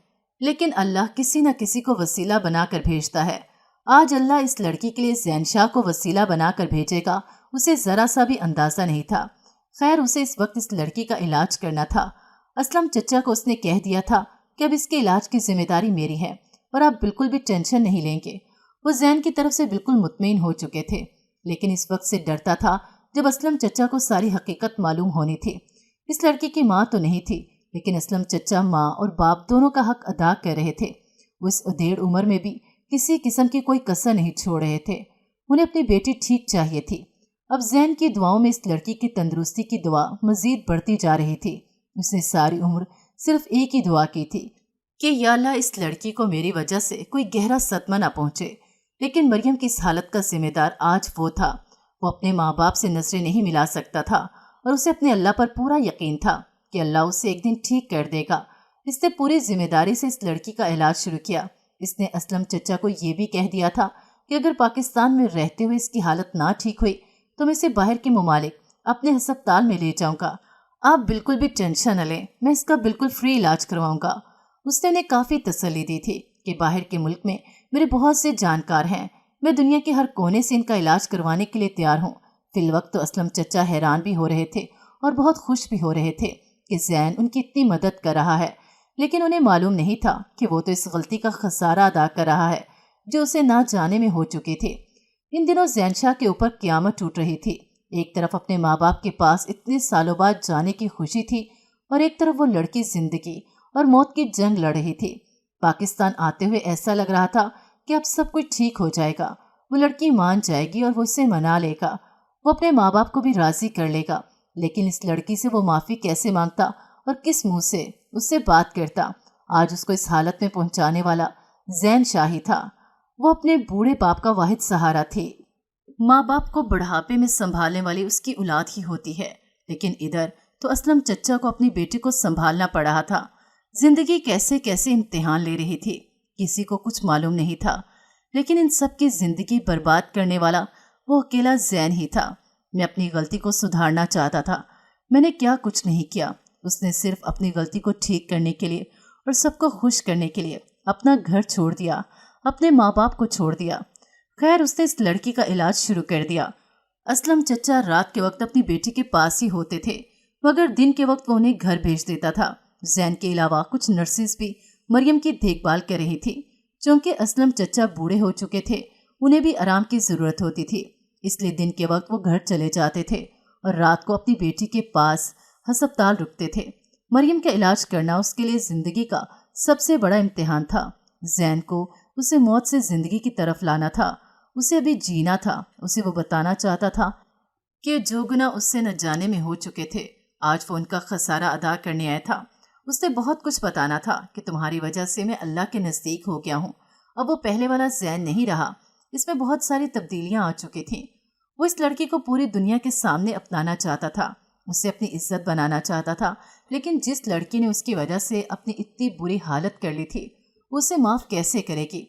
لیکن اللہ کسی نہ کسی کو وسیلہ بنا کر بھیجتا ہے۔ آج اللہ اس لڑکی کے لیے زین شاہ کو وسیلہ بنا کر بھیجے گا، اسے ذرا سا بھی اندازہ نہیں تھا۔ خیر، اسے اس وقت اس لڑکی کا علاج کرنا تھا۔ اسلم چچا کو اس نے کہہ دیا تھا کہ اب اس کے علاج کی ذمہ داری میری ہے اور آپ بالکل بھی ٹینشن نہیں لیں گے۔ وہ زین کی طرف سے بالکل مطمئن ہو چکے تھے، لیکن اس وقت سے ڈرتا تھا جب اسلم چچا کو ساری حقیقت معلوم ہونی تھی۔ اس لڑکی کی ماں تو نہیں تھی، لیکن اسلم چچا ماں اور باپ دونوں کا حق ادا کر رہے تھے۔ وہ اس ادھیڑ عمر میں بھی کسی قسم کی کوئی کسر نہیں چھوڑ رہے تھے۔ انہیں اپنی بیٹی ٹھیک چاہیے تھی۔ اب زین کی دعاؤں میں اس لڑکی کی تندرستی کی دعا مزید بڑھتی جا رہی تھی۔ اس نے ساری عمر صرف ایک ہی دعا کی تھی کہ یا اللہ اس لڑکی کو میری وجہ سے کوئی گہرا صدمہ نہ پہنچے۔ لیکن مریم کی اس حالت کا ذمہ دار آج وہ تھا۔ وہ اپنے ماں باپ سے نظریں نہیں ملا سکتا تھا، اور اسے اپنے اللہ پر پورا یقین تھا کہ اللہ اسے ایک دن ٹھیک کر دے گا۔ اس نے پوری ذمہ داری سے اس لڑکی کا علاج شروع کیا۔ اس نے اسلم چچا کو یہ بھی کہہ دیا تھا کہ اگر پاکستان میں رہتے ہوئے اس کی حالت نہ ٹھیک ہوئی تو میں اسے باہر کے ممالک اپنے ہسپتال میں لے جاؤں گا۔ آپ بالکل بھی ٹینشن نہ لیں، میں اس کا بالکل فری علاج کرواؤں گا۔ اس نے انہیں کافی تسلی دی تھی کہ باہر کے ملک میں میرے بہت سے جانکار ہیں، میں دنیا کے ہر کونے سے ان کا علاج کروانے کے لیے تیار ہوں۔ فی الوقت تو اسلم چچا حیران بھی ہو رہے تھے اور بہت خوش بھی ہو رہے تھے کہ زین ان کی اتنی مدد کر رہا ہے، لیکن انہیں معلوم نہیں تھا کہ وہ تو اس غلطی کا خسارہ ادا کر رہا ہے جو اسے نہ جانے میں ہو چکی تھی۔ ان دنوں زین شاہ کے اوپر قیامت ٹوٹ رہی تھی۔ ایک طرف اپنے ماں باپ کے پاس اتنے سالوں بعد جانے کی خوشی تھی، اور ایک طرف وہ لڑکی زندگی اور موت کی جنگ لڑ رہی تھی۔ پاکستان آتے ہوئے ایسا لگ رہا تھا کہ اب سب کچھ ٹھیک ہو جائے گا، وہ لڑکی مان جائے گی اور وہ اسے منا لے گا، وہ اپنے ماں باپ کو بھی راضی کر لے گا۔ لیکن اس لڑکی سے وہ معافی کیسے مانگتا اور کس منہ سے اس سے بات کرتا؟ آج اس کو اس حالت میں پہنچانے والا زین شاہ ہی تھا۔ وہ اپنے بوڑھے باپ کا واحد سہارا تھی۔ ماں باپ کو بڑھاپے میں سنبھالنے والی اس کی اولاد ہی ہوتی ہے، لیکن ادھر تو اسلم چچا کو اپنی بیٹی کو سنبھالنا پڑ رہا تھا۔ زندگی کیسے کیسے امتحان لے رہی تھی، کسی کو کچھ معلوم نہیں تھا، لیکن ان سب کی زندگی برباد کرنے والا وہ اکیلا زین ہی تھا۔ میں اپنی غلطی کو سدھارنا چاہتا تھا، میں نے کیا کچھ نہیں کیا۔ اس نے صرف اپنی غلطی کو ٹھیک کرنے کے لیے اور سب کو خوش کرنے کے لیے اپنا گھر چھوڑ دیا، اپنے ماں باپ کو چھوڑ دیا۔ خیر، اس نے اس لڑکی کا علاج شروع کر دیا۔ اسلم چچا رات کے وقت اپنی بیٹی کے پاس ہی ہوتے تھے، مگر دن کے وقت وہ انہیں گھر بھیج دیتا تھا۔ زین کے علاوہ کچھ نرسز بھی مریم کی دیکھ بھال کر رہی تھی۔ چونکہ اسلم چچا بوڑھے ہو چکے تھے، انہیں بھی آرام کی ضرورت ہوتی تھی، اس لیے دن کے وقت وہ گھر چلے جاتے تھے اور رات کو اپنی بیٹی کے پاس ہسپتال رکتے تھے۔ مریم کا علاج کرنا اس کے لیے زندگی کا سب سے بڑا امتحان تھا۔ زین کو اسے موت سے زندگی کی طرف لانا تھا، اسے ابھی جینا تھا۔ اسے وہ بتانا چاہتا تھا کہ جو گناہ اس سے نہ جانے میں ہو چکے تھے، آج وہ ان کا خسارہ ادا کرنے آیا تھا۔ اس نے بہت کچھ بتانا تھا کہ تمہاری وجہ سے میں اللہ کے نزدیک ہو گیا ہوں۔ اب وہ پہلے والا زین نہیں رہا، اس میں بہت ساری تبدیلیاں آ چکی تھیں۔ وہ اس لڑکی کو پوری دنیا کے سامنے اپنانا چاہتا تھا، اسے اپنی عزت بنانا چاہتا تھا، لیکن جس لڑکی نے اس کی وجہ سے اپنی اتنی بری حالت کر لی تھی، اسے معاف کیسے کرے گی؟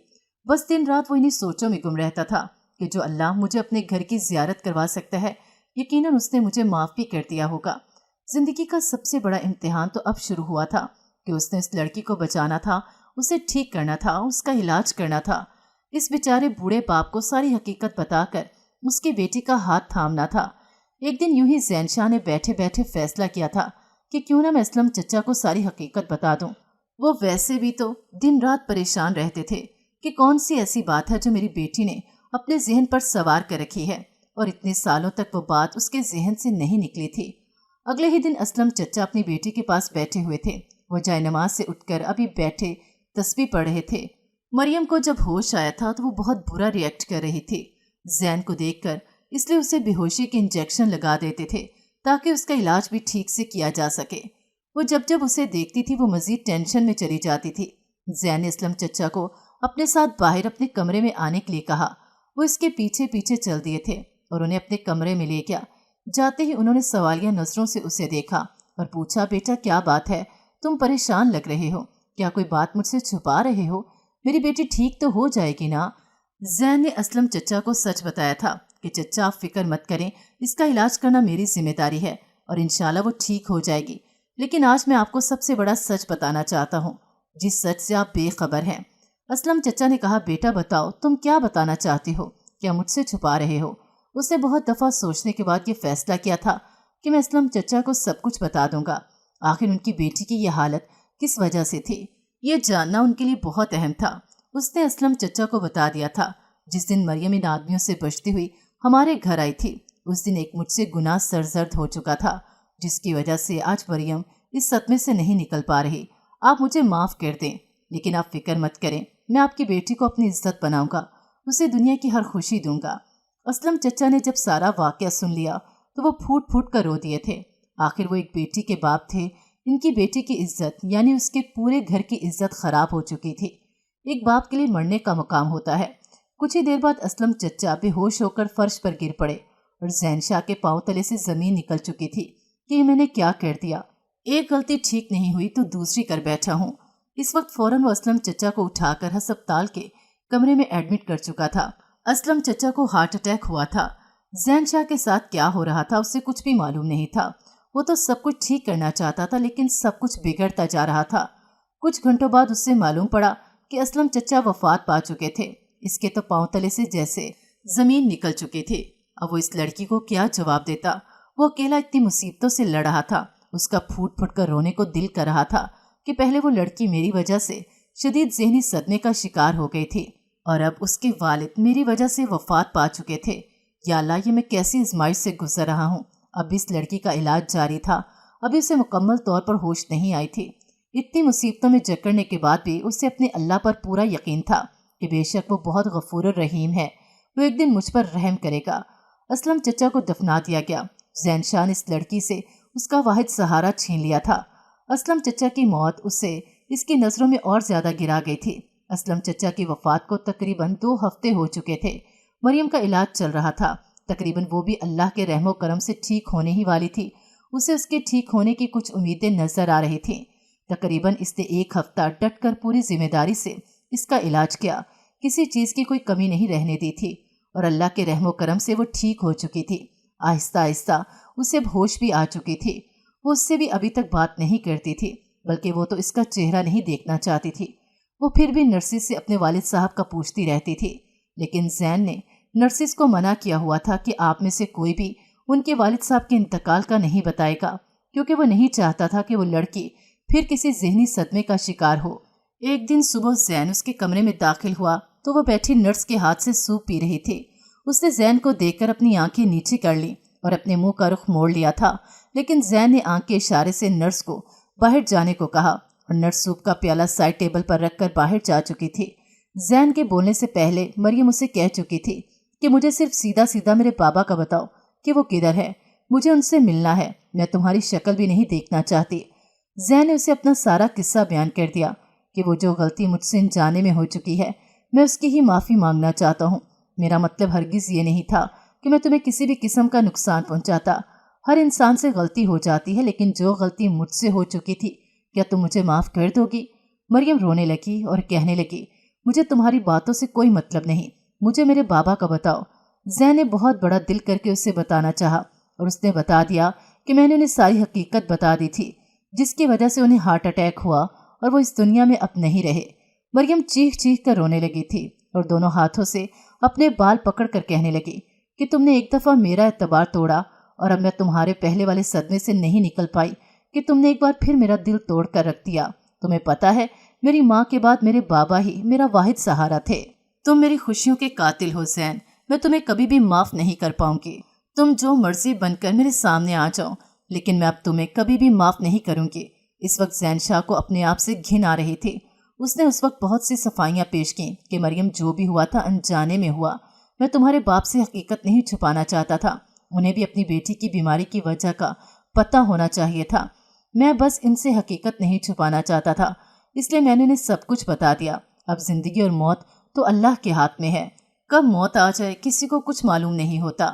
بس دن رات وہ انہی سوچوں میں گم رہتا تھا کہ جو اللہ مجھے اپنے گھر کی زیارت کروا سکتا ہے، یقیناً اس نے مجھے معاف بھی کر دیا ہوگا۔ زندگی کا سب سے بڑا امتحان تو اب شروع ہوا تھا کہ اس نے اس لڑکی کو بچانا تھا، اسے ٹھیک کرنا تھا، اس کا علاج کرنا تھا۔ اس بیچارے بوڑھے باپ کو ساری حقیقت بتا کر اس کی بیٹی کا ہاتھ تھامنا تھا۔ ایک دن یوں ہی زین شاہ نے بیٹھے بیٹھے فیصلہ کیا تھا کہ کیوں نہ میں اسلم چچا کو ساری حقیقت بتا دوں۔ وہ ویسے بھی تو دن رات پریشان رہتے تھے کہ کون سی ایسی بات ہے جو میری بیٹی نے اپنے ذہن پر سوار کر رکھی ہے، اور اتنے سالوں تک وہ بات اس کے ذہن سے نہیں نکلی تھی۔ اگلے ہی دن اسلم چچا اپنی بیٹی کے پاس بیٹھے ہوئے تھے۔ وہ جائے نماز سے اٹھ کر ابھی بیٹھے تسبیح پڑھ رہے تھے۔ مریم کو جب ہوش آیا تھا تو وہ بہت برا ریئیکٹ کر رہی تھی زین کو دیکھ کر، اس لیے اسے بے ہوشی کے انجیکشن لگا دیتے تھے تاکہ اس کا علاج بھی ٹھیک سے کیا جا سکے۔ وہ جب اسے دیکھتی تھی وہ مزید ٹینشن میں چلی جاتی تھی۔ زین نے اسلم چچا کو اپنے ساتھ باہر اپنے کمرے میں آنے کے لیے کہا۔ وہ اس کے پیچھے پیچھے چل دیے تھے اور انہیں اپنے کمرے میں لے گیا۔ جاتے ہی انہوں نے سوالیہ نظروں سے اسے دیکھا اور پوچھا، بیٹا کیا بات ہے؟ تم پریشان لگ رہے ہو، کیا کوئی بات مجھ سے چھپا رہے ہو؟ میری بیٹی ٹھیک تو ہو جائے گی نا؟ زین نے اسلم چچا کو سچ بتایا تھا کہ چچا آپ فکر مت کریں، اس کا علاج کرنا میری ذمہ داری ہے اور انشاءاللہ وہ ٹھیک ہو جائے گی۔ لیکن آج میں آپ کو سب سے بڑا سچ بتانا چاہتا ہوں، جس سچ سے آپ بے خبر ہیں۔ اسلم چچا نے کہا، بیٹا بتاؤ تم کیا بتانا چاہتے ہو، کیا مجھ سے چھپا رہے ہو؟ اس نے بہت دفعہ سوچنے کے بعد یہ فیصلہ کیا تھا کہ میں اسلم چچا کو سب کچھ بتا دوں گا۔ آخر ان کی بیٹی کی یہ حالت کس وجہ سے تھی، یہ جاننا ان کے لیے بہت اہم تھا۔ اس نے اسلم چچا کو بتا دیا تھا، جس دن مریم ان آدمیوں سے بچتی ہوئی ہمارے گھر آئی تھی، اس دن ایک مجھ سے گناہ سرزد ہو چکا تھا، جس کی وجہ سے آج مریم اس صدمے سے نہیں نکل پا رہی۔ آپ مجھے معاف کر دیں، لیکن آپ فکر مت کریں، میں آپ کی بیٹی کو اپنی عزت بناؤں گا، اسے دنیا کی ہر خوشی دوں گا۔ اسلم چچا نے جب سارا واقعہ سن لیا تو وہ پھوٹ پھوٹ کر رو دیے تھے۔ آخر وہ ایک بیٹی کے باپ تھے، ان کی بیٹی کی عزت یعنی اس کے پورے گھر کی عزت خراب ہو چکی تھی۔ ایک باپ کے لیے مرنے کا مقام ہوتا ہے۔ کچھ ہی دیر بعد اسلم چچا بے ہوش ہو کر فرش پر گر پڑے اور زین شاہ کے پاؤں تلے سے زمین نکل چکی تھی کہ یہ میں نے کیا کر دیا، ایک غلطی ٹھیک نہیں ہوئی تو دوسری کر بیٹھا ہوں۔ اس وقت فوراً وہ اسلم چچا کو اٹھا کر ہسپتال کے کمرے میں ایڈمٹ کر چکا تھا۔ اسلم چچا کو ہارٹ اٹیک ہوا تھا۔ زین شاہ کے ساتھ کیا ہو رہا تھا اسے کچھ بھی معلوم نہیں تھا۔ وہ تو سب کچھ ٹھیک کرنا چاہتا تھا، لیکن سب کچھ بگڑتا جا رہا تھا۔ کچھ گھنٹوں بعد اس سے معلوم پڑا کہ اسلم چچا وفات پا چکے تھے۔ اس کے تو پاؤں تلے سے جیسے زمین نکل چکی تھی۔ اب وہ اس لڑکی کو کیا جواب دیتا؟ وہ اکیلا اتنی مصیبتوں سے لڑ رہا تھا۔ اس کا پھوٹ پھوٹ کر رونے کو دل کر رہا تھا کہ پہلے وہ لڑکی میری وجہ سے شدید ذہنی صدمے کا شکار ہو گئی تھی اور اب اس کے والد میری وجہ سے وفات پا چکے تھے۔ یا اللہ، یہ میں کیسی آزمائش سے گزر رہا ہوں۔ اب اس لڑکی کا علاج جاری تھا، ابھی اسے مکمل طور پر ہوش نہیں آئی تھی۔ اتنی مصیبتوں میں جکڑنے کے بعد بھی اسے اپنے اللہ پر پورا یقین تھا کہ بے شک وہ بہت غفور الرحیم ہے، وہ ایک دن مجھ پر رحم کرے گا۔ اسلم چچا کو دفنا دیا گیا۔ زین شاہ نے اس لڑکی سے اس کا واحد سہارا چھین لیا تھا۔ اسلم چچا کی موت اسے اس کی نظروں میں اور زیادہ گرا گئی تھی۔ اسلم چچا کی وفات کو تقریباً 2 ہفتے ہو چکے تھے۔ مریم کا علاج چل رہا تھا، تقریباً وہ بھی اللہ کے رحم و کرم سے ٹھیک ہونے ہی والی تھی۔ اسے اس کے ٹھیک ہونے کی کچھ امیدیں نظر آ رہی تھیں۔ تقریباً اس نے 1 ہفتہ ڈٹ کر پوری ذمہ داری سے اس کا علاج کیا، کسی چیز کی کوئی کمی نہیں رہنے دی تھی، اور اللہ کے رحم و کرم سے وہ ٹھیک ہو چکی تھی۔ آہستہ آہستہ اسے ہوش بھی آ چکی تھی۔ وہ اس سے بھی ابھی تک بات نہیں کرتی تھی، بلکہ وہ تو اس کا چہرہ نہیں دیکھنا چاہتی تھی۔ وہ پھر بھی نرسز سے اپنے والد صاحب کا پوچھتی رہتی تھی، لیکن زین نے نرسز کو منع کیا ہوا تھا کہ آپ میں سے کوئی بھی ان کے والد صاحب کے انتقال کا نہیں بتائے گا، کیونکہ وہ نہیں چاہتا تھا کہ وہ لڑکی پھر کسی ذہنی صدمے کا شکار ہو۔ ایک دن صبح زین اس کے کمرے میں داخل ہوا تو وہ بیٹھی نرس کے ہاتھ سے سوپ پی رہی تھی۔ اس نے زین کو دیکھ کر اپنی آنکھیں نیچے کر لیں اور اپنے منہ کا رخ موڑ لیا تھا، لیکن زین نے آنکھ کے اشارے سے نرس کو باہر جانے کو کہا اور نرس سوپ کا پیالہ سائڈ ٹیبل پر رکھ کر باہر جا چکی تھی۔ زین کے بولنے سے پہلے مریم اسے کہہ چکی تھی کہ مجھے صرف سیدھا سیدھا میرے بابا کا بتاؤ کہ وہ کدھر ہے، مجھے ان سے ملنا ہے، میں تمہاری شکل بھی نہیں دیکھنا چاہتی۔ زین نے اسے اپنا سارا قصہ بیان کر دیا کہ وہ جو غلطی مجھ سے انجانے میں ہو چکی ہے میں اس کی ہی معافی مانگنا چاہتا ہوں۔ میرا مطلب ہرگز یہ نہیں تھا کہ میں تمہیں کسی بھی قسم کا نقصان پہنچاتا۔ ہر انسان سے غلطی ہو جاتی ہے، لیکن جو غلطی مجھ سے ہو چکی تھی کیا تم مجھے معاف کر دو گی؟ مریم رونے لگی اور کہنے لگی مجھے تمہاری باتوں سے کوئی مطلب نہیں، مجھے میرے بابا کا بتاؤ۔ زین نے بہت بڑا دل کر کے اسے بتانا چاہا اور اس نے بتا دیا کہ میں نے انہیں ساری حقیقت بتا دی تھی جس کی وجہ سے انہیں ہارٹ اٹیک ہوا اور وہ اس دنیا میں اب نہیں رہے۔ مریم چیخ چیخ کر رونے لگی تھی اور دونوں ہاتھوں سے اپنے بال پکڑ کر کہنے لگی کہ تم نے ایک دفعہ میرا اعتبار توڑا اور اب میں تمہارے پہلے والے صدمے سے نہیں نکل پائی کہ تم نے ایک بار پھر میرا دل توڑ کر رکھ دیا۔ تمہیں پتا ہے میری ماں کے بعد میرے بابا ہی میرا واحد سہارا تھے۔ تم میری خوشیوں کے قاتل ہو زین، میں تمہیں کبھی بھی معاف نہیں کر پاؤں گی۔ تم جو مرضی بن کر میرے سامنے آ جاؤ، لیکن میں اب تمہیں کبھی بھی معاف نہیں کروں گی۔ اس وقت زین شاہ کو اپنے آپ سے گھن آ رہی تھی۔ اس نے اس وقت بہت سی صفائیاں پیش کیں کہ مریم جو بھی ہوا تھا انجانے میں ہوا، میں تمہارے باپ سے حقیقت نہیں چھپانا چاہتا تھا، انہیں بھی اپنی بیٹی کی بیماری کی وجہ کا پتہ ہونا چاہیے تھا، میں بس ان سے حقیقت نہیں چھپانا چاہتا تھا، اس لیے میں نے انہیں سب کچھ بتا دیا۔ اب زندگی اور موت تو اللہ کے ہاتھ میں ہے، کب موت آ جائے کسی کو کچھ معلوم نہیں ہوتا۔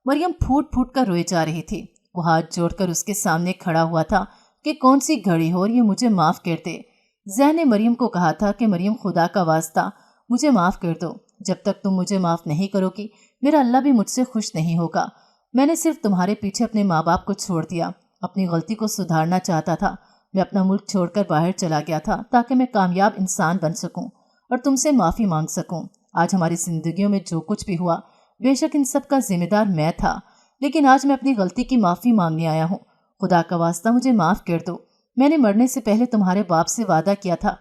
مریم پھوٹ پھوٹ کر روئے جا رہی تھی۔ وہ ہاتھ جوڑ کر اس کے سامنے کھڑا ہوا تھا کہ کون سی گھڑی ہو اور یہ مجھے معاف کر دے۔ زین نے مریم کو کہا تھا کہ مریم خدا کا واسطہ مجھے معاف کر دو، جب تک تم مجھے معاف نہیں کرو گی میرا اللہ بھی مجھ سے خوش نہیں ہوگا۔ میں نے صرف تمہارے پیچھے اپنے ماں باپ کو چھوڑ دیا، اپنی غلطی کو سدھارنا چاہتا تھا، میں اپنا ملک چھوڑ کر باہر چلا گیا تھا تاکہ میں کامیاب انسان بن سکوں اور تم سے معافی مانگ سکوں۔ آج ہماری زندگیوں میں جو کچھ بھی ہوا بے شک ان سب کا ذمہ دار میں تھا، لیکن آج میں اپنی غلطی کی معافی مانگنے آیا ہوں، خدا کا واسطہ مجھے معاف کر دو۔ میں نے مرنے سے پہلے تمہارے باپ سے وعدہ کیا تھا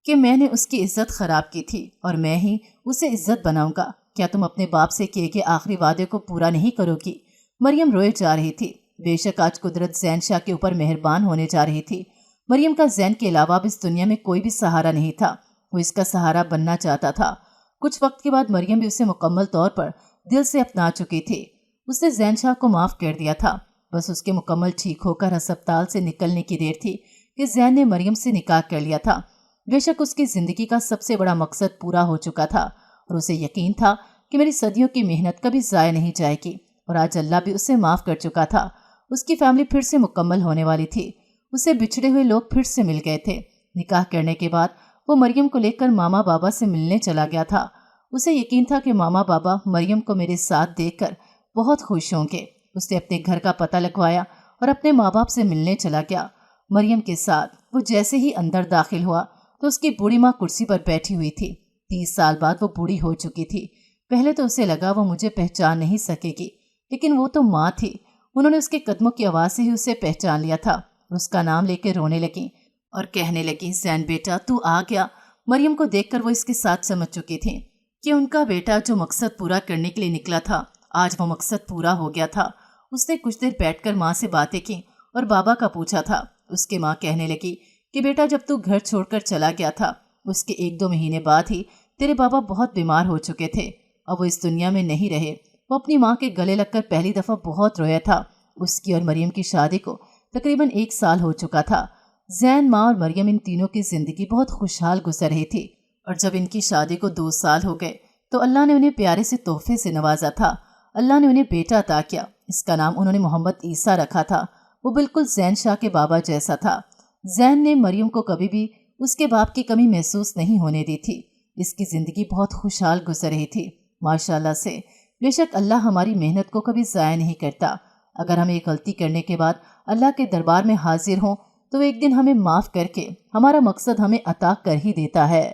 کہ میں نے اس کی عزت خراب کی تھی اور میں ہی اسے عزت بناؤں گا، کیا تم اپنے باپ سے کیے گئے آخری وعدے کو پورا نہیں کرو گی؟ مریم روئے جا رہی تھی۔ بے شک آج قدرت زین شاہ کے اوپر مہربان ہونے جا رہی تھی۔ مریم کا زین کے علاوہ اب اس دنیا میں کوئی بھی سہارا نہیں تھا، وہ اس کا سہارا بننا چاہتا تھا۔ کچھ وقت کے بعد مریم بھی اسے مکمل طور پر دل سے اپنا چکی تھی۔ اس نے زین شاہ کو معاف کر دیا تھا، بس اس کے مکمل ٹھیک ہو کر ہسپتال سے نکلنے کی دیر تھی کہ زین نے مریم سے نکاح کر لیا تھا۔ بے شک اس کی زندگی کا سب سے بڑا مقصد پورا ہو چکا تھا اور اسے یقین تھا کہ میری صدیوں کی محنت کبھی ضائع نہیں جائے گی، اور آج اللہ بھی اسے معاف کر چکا تھا۔ اس کی فیملی پھر سے مکمل ہونے والی تھی، اسے بچھڑے ہوئے لوگ پھر سے مل گئے تھے۔ نکاح کرنے کے بعد وہ مریم کو لے کر ماما بابا سے ملنے چلا گیا تھا۔ اسے یقین تھا کہ ماما بابا مریم کو میرے ساتھ دیکھ کر بہت خوش ہوں گے۔ اس نے اپنے گھر کا پتہ لگوایا اور اپنے ماں باپ سے ملنے چلا گیا مریم کے ساتھ۔ وہ جیسے ہی اندر داخل ہوا تو اس کی بوڑھی ماں کرسی پر بیٹھی ہوئی تھی۔ 30 سال بعد وہ بوڑھی ہو چکی تھی۔ پہلے تو اسے لگا وہ مجھے پہچان نہیں سکے گی، لیکن وہ تو ماں تھی، انہوں نے اس کے قدموں کی آواز سے ہی اسے پہچان لیا تھا۔ اس کا نام لے کے رونے لگیں اور کہنے لگیں زین بیٹا تو آ گیا۔ مریم کو دیکھ کر وہ اس کے ساتھ سمجھ چکی تھی کہ ان کا بیٹا جو مقصد پورا کرنے کے لیے نکلا تھا آج وہ مقصد پورا ہو گیا تھا۔ اس نے کچھ دیر بیٹھ کر ماں سے باتیں کی اور بابا کا پوچھا تھا۔ اس کے ماں کہنے لگی کہ بیٹا جب تو گھر چھوڑ کر چلا گیا تھا اس کے 1-2 مہینے بعد ہی تیرے بابا بہت بیمار ہو چکے تھے، اب وہ اس دنیا میں نہیں رہے۔ وہ اپنی ماں کے گلے لگ کر پہلی دفعہ بہت رویا تھا۔ اس کی اور مریم کی شادی کو تقریباً 1 سال ہو چکا تھا۔ زین، ماں اور مریم ان تینوں کی زندگی بہت خوشحال گزر رہی تھی، اور جب ان کی شادی کو 2 سال ہو گئے تو اللہ نے انہیں پیارے سے تحفے سے نوازا تھا۔ اللہ نے انہیں بیٹا عطا کیا، اس کا نام انہوں نے محمد عیسیٰ رکھا تھا۔ وہ بالکل زین شاہ کے بابا جیسا تھا۔ زین نے مریم کو کبھی بھی اس کے باپ کی کمی محسوس نہیں ہونے دی تھی۔ اس کی زندگی بہت خوشحال گزر رہی تھی ماشاءاللہ سے۔ بے شک اللہ ہماری محنت کو کبھی ضائع نہیں کرتا۔ اگر ہم ایک غلطی کرنے کے بعد اللہ کے دربار میں حاضر ہوں تو ایک دن ہمیں معاف کر کے ہمارا مقصد ہمیں عطا کر ہی دیتا ہے۔